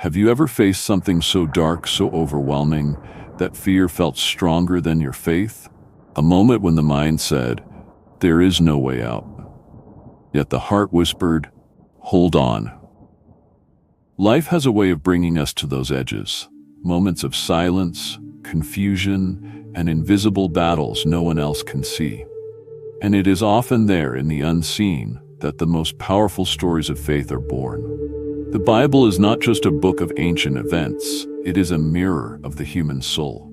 Have you ever faced something so dark, so overwhelming, that fear felt stronger than your faith? A moment when the mind said, "There is no way out." Yet the heart whispered, "Hold on." Life has a way of bringing us to those edges, moments of silence, confusion, and invisible battles no one else can see. And it is often there in the unseen that the most powerful stories of faith are born. The Bible is not just a book of ancient events, it is a mirror of the human soul.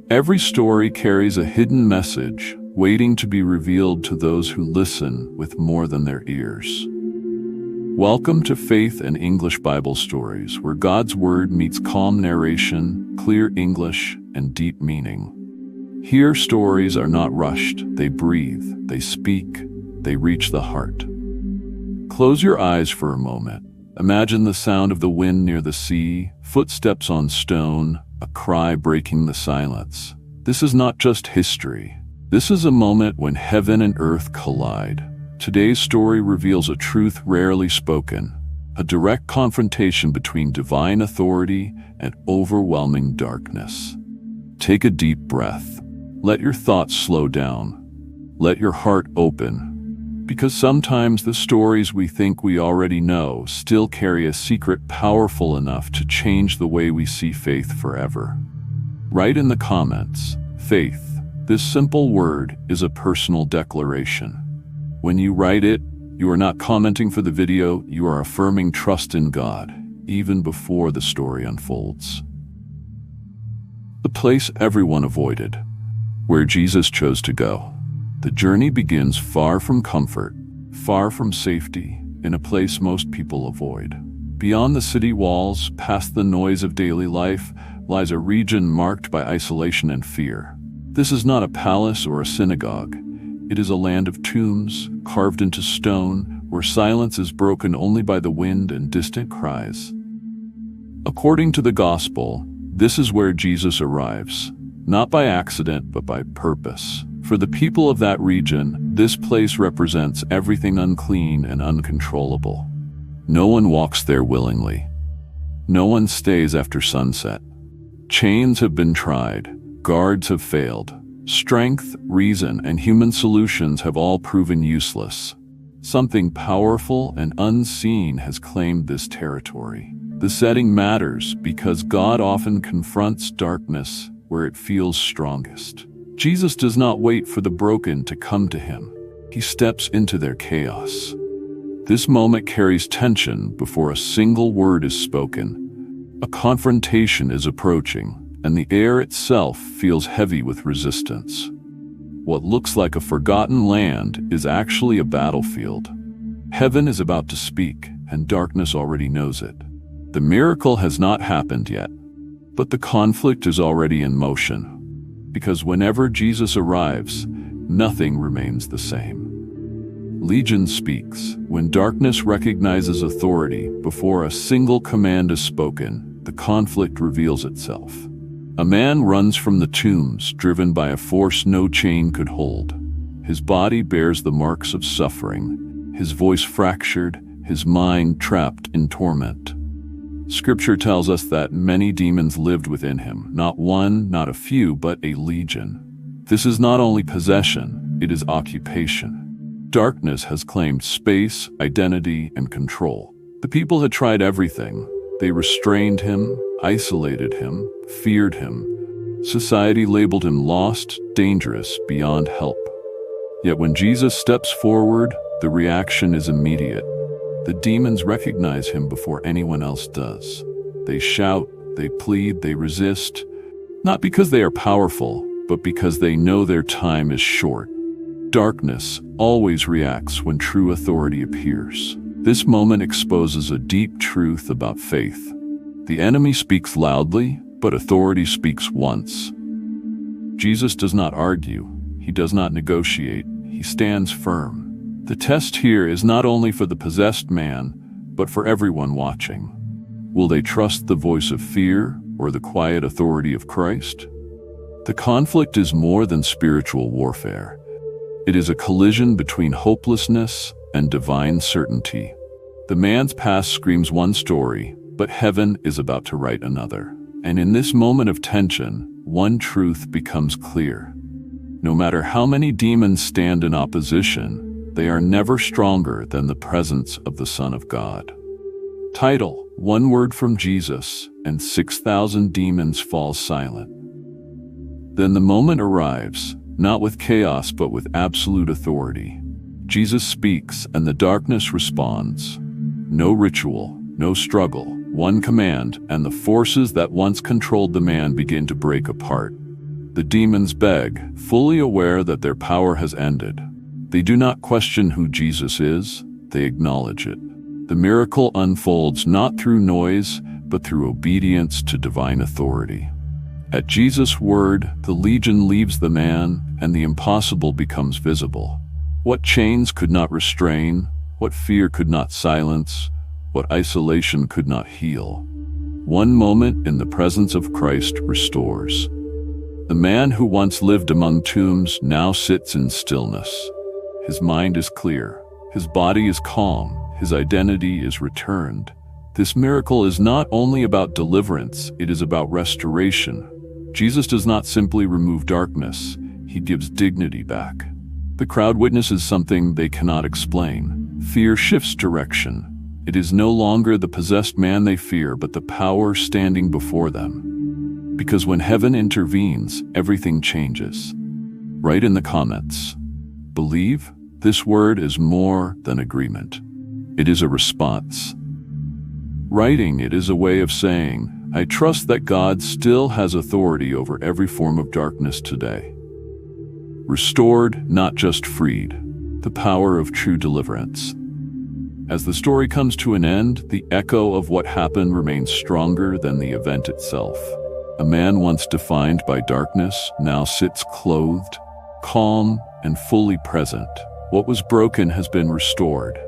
Every story carries a hidden message, waiting to be revealed to those who listen with more than their ears. Welcome to Faith and English Bible Stories, where God's Word meets calm narration, clear English, and deep meaning. Here, stories are not rushed, they breathe, they speak, they reach the heart. Close your eyes for a moment. Imagine the sound of the wind near the sea, footsteps on stone, a cry breaking the silence. This is not just history. This is a moment when heaven and earth collide. Today's story reveals a truth rarely spoken, a direct confrontation between divine authority and overwhelming darkness. Take a deep breath. Let your thoughts slow down. Let your heart open. Because sometimes the stories we think we already know still carry a secret powerful enough to change the way we see faith forever. Write in the comments, "Faith." This simple word is a personal declaration. When you write it, you are not commenting for the video, you are affirming trust in God, even before the story unfolds. The place everyone avoided, where Jesus chose to go. The journey begins far from comfort, far from safety, in a place most people avoid. Beyond the city walls, past the noise of daily life, lies a region marked by isolation and fear. This is not a palace or a synagogue. It is a land of tombs, carved into stone, where silence is broken only by the wind and distant cries. According to the Gospel, this is where Jesus arrives, not by accident but by purpose. For the people of that region, this place represents everything unclean and uncontrollable. No one walks there willingly. No one stays after sunset. Chains have been tried, guards have failed. Strength, reason, and human solutions have all proven useless. Something powerful and unseen has claimed this territory. The setting matters because God often confronts darkness where it feels strongest. Jesus does not wait for the broken to come to him. He steps into their chaos. This moment carries tension before a single word is spoken. A confrontation is approaching, and the air itself feels heavy with resistance. What looks like a forgotten land is actually a battlefield. Heaven is about to speak, and darkness already knows it. The miracle has not happened yet, but the conflict is already in motion. Because whenever Jesus arrives, nothing remains the same. Legion speaks. When darkness recognizes authority before a single command is spoken, the conflict reveals itself. A man runs from the tombs, driven by a force no chain could hold. His body bears the marks of suffering, his voice fractured, his mind trapped in torment. Scripture tells us that many demons lived within him, not one, not a few, but a legion. This is not only possession, it is occupation. Darkness has claimed space, identity, and control. The people had tried everything. They restrained him, isolated him, feared him. Society labeled him lost, dangerous, beyond help. Yet when Jesus steps forward, the reaction is immediate. The demons recognize him before anyone else does. They shout, they plead, they resist, not because they are powerful, but because they know their time is short. Darkness always reacts when true authority appears. This moment exposes a deep truth about faith. The enemy speaks loudly, but authority speaks once. Jesus does not argue. He does not negotiate. He stands firm. The test here is not only for the possessed man, but for everyone watching. Will they trust the voice of fear or the quiet authority of Christ? The conflict is more than spiritual warfare. It is a collision between hopelessness and divine certainty. The man's past screams one story, but heaven is about to write another. And in this moment of tension, one truth becomes clear. No matter how many demons stand in opposition, they are never stronger than the presence of the Son of God. Title: One word from Jesus, and 6,000 demons fall silent. Then the moment arrives, not with chaos but with absolute authority. Jesus speaks and the darkness responds. No ritual, no struggle, one command, and the forces that once controlled the man begin to break apart. The demons beg, fully aware that their power has ended. They do not question who Jesus is, they acknowledge it. The miracle unfolds not through noise, but through obedience to divine authority. At Jesus' word, the legion leaves the man, and the impossible becomes visible. What chains could not restrain, what fear could not silence, what isolation could not heal. One moment in the presence of Christ restores. The man who once lived among tombs now sits in stillness. His mind is clear, his body is calm, his identity is returned. This miracle is not only about deliverance, it is about restoration. Jesus does not simply remove darkness, he gives dignity back. The crowd witnesses something they cannot explain. Fear shifts direction. It is no longer the possessed man they fear, but the power standing before them. Because when heaven intervenes, everything changes. Write in the comments. Believe? This word is more than agreement. It is a response. Writing it is a way of saying, I trust that God still has authority over every form of darkness today. Restored, not just freed. The power of true deliverance. As the story comes to an end, the echo of what happened remains stronger than the event itself. A man once defined by darkness now sits clothed, calm, and fully present. What was broken has been restored.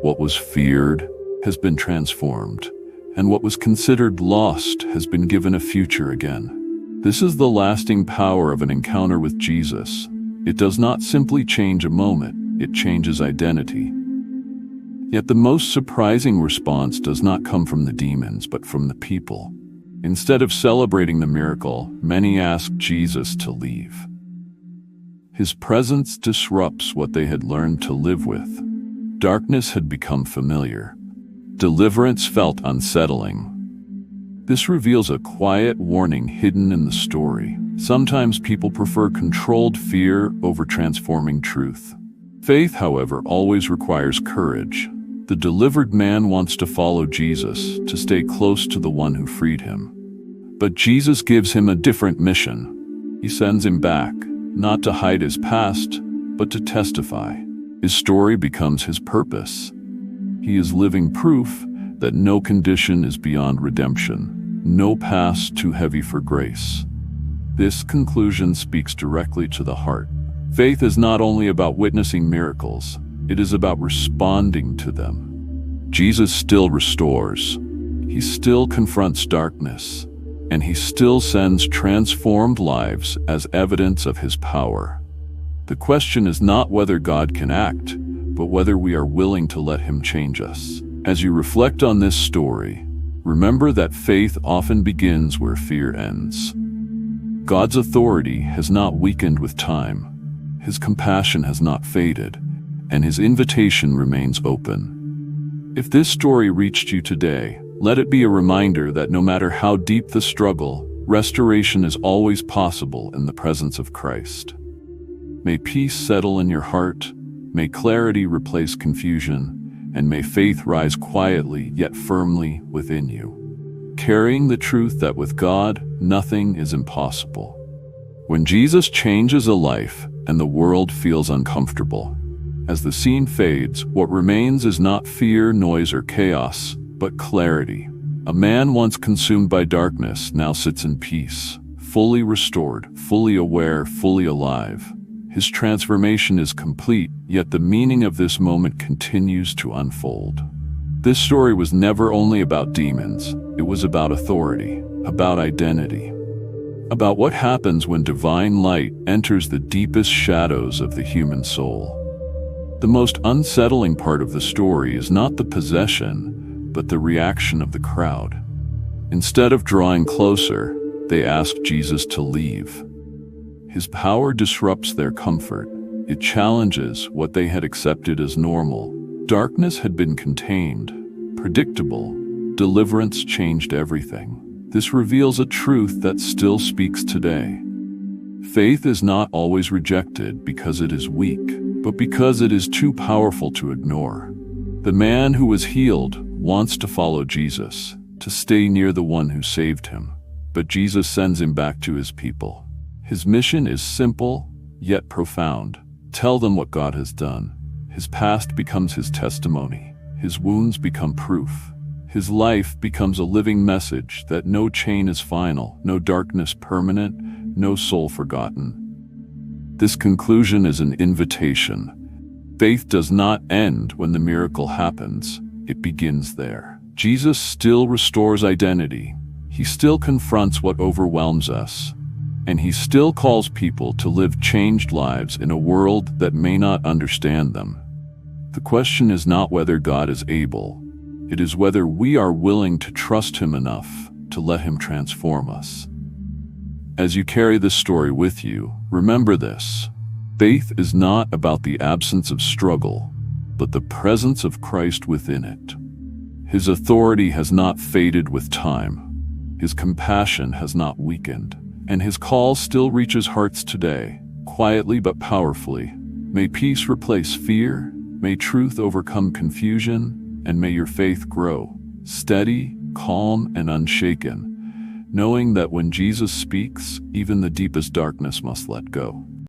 What was feared has been transformed. And what was considered lost has been given a future again. This is the lasting power of an encounter with Jesus. It does not simply change a moment, it changes identity. Yet the most surprising response does not come from the demons, but from the people. Instead of celebrating the miracle, many ask Jesus to leave. His presence disrupts what they had learned to live with. Darkness had become familiar. Deliverance felt unsettling. This reveals a quiet warning hidden in the story. Sometimes people prefer controlled fear over transforming truth. Faith, however, always requires courage. The delivered man wants to follow Jesus, to stay close to the one who freed him. But Jesus gives him a different mission. He sends him back, not to hide his past, but to testify. His story becomes his purpose. He is living proof that no condition is beyond redemption, no past too heavy for grace. This conclusion speaks directly to the heart. Faith is not only about witnessing miracles, it is about responding to them. Jesus still restores. He still confronts darkness, and he still sends transformed lives as evidence of his power. The question is not whether God can act, but whether we are willing to let him change us. As you reflect on this story, remember that faith often begins where fear ends. God's authority has not weakened with time. His compassion has not faded, and his invitation remains open. If this story reached you today, let it be a reminder that no matter how deep the struggle, restoration is always possible in the presence of Christ. May peace settle in your heart, may clarity replace confusion, and may faith rise quietly yet firmly within you, carrying the truth that with God, nothing is impossible. When Jesus changes a life and the world feels uncomfortable, as the scene fades, what remains is not fear, noise, or chaos, but clarity. A man once consumed by darkness now sits in peace, fully restored, fully aware, fully alive. His transformation is complete, yet the meaning of this moment continues to unfold. This story was never only about demons, it was about authority, about identity, about what happens when divine light enters the deepest shadows of the human soul. The most unsettling part of the story is not the possession, but the reaction of the crowd. Instead of drawing closer, they ask Jesus to leave. His power disrupts their comfort. It challenges what they had accepted as normal. Darkness had been contained, predictable. Deliverance changed everything. This reveals a truth that still speaks today. Faith is not always rejected because it is weak, but because it is too powerful to ignore. The man who was healed wants to follow Jesus, to stay near the one who saved him, but Jesus sends him back to his people. His mission is simple, yet profound. Tell them what God has done. His past becomes his testimony. His wounds become proof. His life becomes a living message that no chain is final, no darkness permanent, no soul forgotten. This conclusion is an invitation. Faith does not end when the miracle happens. It begins there. Jesus still restores identity. He still confronts what overwhelms us. And he still calls people to live changed lives in a world that may not understand them. The question is not whether God is able. It is whether we are willing to trust him enough to let him transform us. As you carry this story with you, remember this. Faith is not about the absence of struggle, but the presence of Christ within it. His authority has not faded with time. His compassion has not weakened. And his call still reaches hearts today, quietly but powerfully. May peace replace fear, may truth overcome confusion, and may your faith grow, steady, calm, and unshaken, knowing that when Jesus speaks, even the deepest darkness must let go.